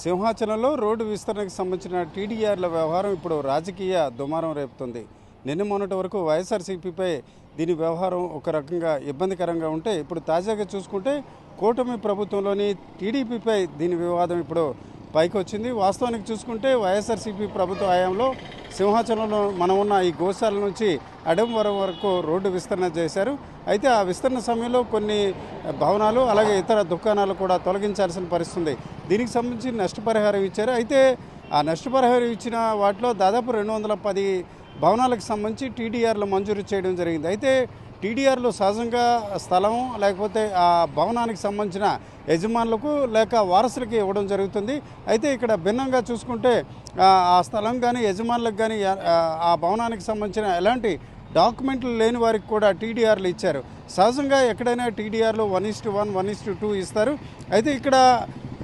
సింహాచలంలో road విస్తరణకు సంబంధించిన టీడీఆర్ల వ్యవహారం ఇప్పుడు రాజకీయ దుమారం రేపుతుంది. నిన్న మొన్నటి వరకు వైఎస్ఆర్సీపీపై దీని వ్యవహారం ఒక రకంగా ఇబ్బందికరంగా ఉంటే ఇప్పుడు తాజాగా చూసుకుంటే కూటమి ప్రభుత్వంలోని టీడీపీపై దీని వివాదం ఇప్పుడు పైకి వచ్చింది. వాస్తవానికి చూసుకుంటే వైఎస్ఆర్సీపీ ప్రభుత్వ హయాంలో సింహాచలంలో మనం ఉన్న ఈ గోశాల నుంచి అడంవరం వరకు రోడ్డు విస్తరణ చేశారు. అయితే ఆ విస్తరణ సమయంలో కొన్ని భవనాలు అలాగే ఇతర దుకాణాలు కూడా తొలగించాల్సిన పరిస్థితుంది. దీనికి సంబంధించి నష్టపరిహారం ఇచ్చారు. అయితే ఆ నష్టపరిహారం ఇచ్చిన వాటిలో దాదాపు 210 భవనాలకు సంబంధించి టీడీఆర్లు మంజూరు చేయడం జరిగింది. అయితే టీడీఆర్లు సహజంగా స్థలం లేకపోతే ఆ భవనానికి సంబంధించిన యజమానులకు లేక వారసులకి ఇవ్వడం జరుగుతుంది. అయితే ఇక్కడ భిన్నంగా చూసుకుంటే ఆ స్థలం కానీ యజమానులకు కానీ ఆ భవనానికి సంబంధించిన ఎలాంటి డాక్యుమెంట్లు లేని వారికి కూడా టీడీఆర్లు ఇచ్చారు. సహజంగా ఎక్కడైనా టీడీఆర్లు 1:1, 1:2 ఇస్తారు. అయితే ఇక్కడ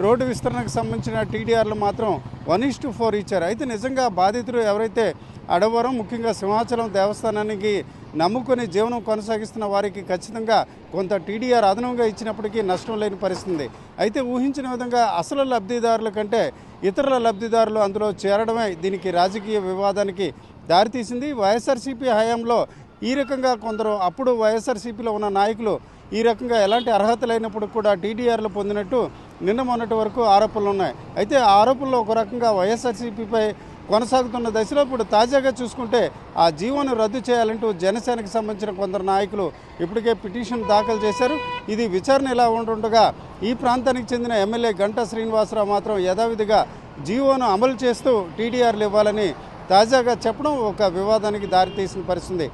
రోడ్డు విస్తరణకు సంబంధించిన టీడీఆర్లు మాత్రం 1:4 ఇచ్చారు. అయితే నిజంగా బాధితులు ఎవరైతే అడవరం ముఖ్యంగా సింహాచలం దేవస్థానానికి నమ్ముకొని జీవనం కొనసాగిస్తున్న వారికి ఖచ్చితంగా కొంత టీడీఆర్ అదనంగా ఇచ్చినప్పటికీ నష్టం లేని పరిస్థితి. అయితే ఊహించిన విధంగా అసలు లబ్ధిదారుల కంటే ఇతరుల లబ్ధిదారులు అందులో చేరడమే దీనికి రాజకీయ వివాదానికి దారితీసింది. వైఎస్ఆర్సీపీ హయాంలో ఈ రకంగా కొందరు అప్పుడు వైఎస్ఆర్సీపీలో ఉన్న నాయకులు ఈ రకంగా ఎలాంటి అర్హత లేనప్పుడు కూడా టీడీఆర్లు పొందినట్టు నిన్న మొన్నటి వరకు ఆరోపణలు ఉన్నాయి. అయితే ఆ ఆరోపణలు ఒక రకంగా వైఎస్ఆర్సీపీపై కొనసాగుతున్న దశలో ఇప్పుడు తాజాగా చూసుకుంటే ఆ జీవోను రద్దు చేయాలంటూ జనసేనకు సంబంధించిన కొందరు నాయకులు ఇప్పటికే పిటిషన్ దాఖలు చేశారు. ఇది విచారణ ఇలా ఉంటుండగా ఈ ప్రాంతానికి చెందిన ఎమ్మెల్యే గంటా శ్రీనివాసరావు మాత్రం యథావిధిగా జీవోను అమలు చేస్తూ టీడీఆర్లు ఇవ్వాలని తాజాగా చెప్పడం ఒక వివాదానికి దారితీసిన పరిస్థితి.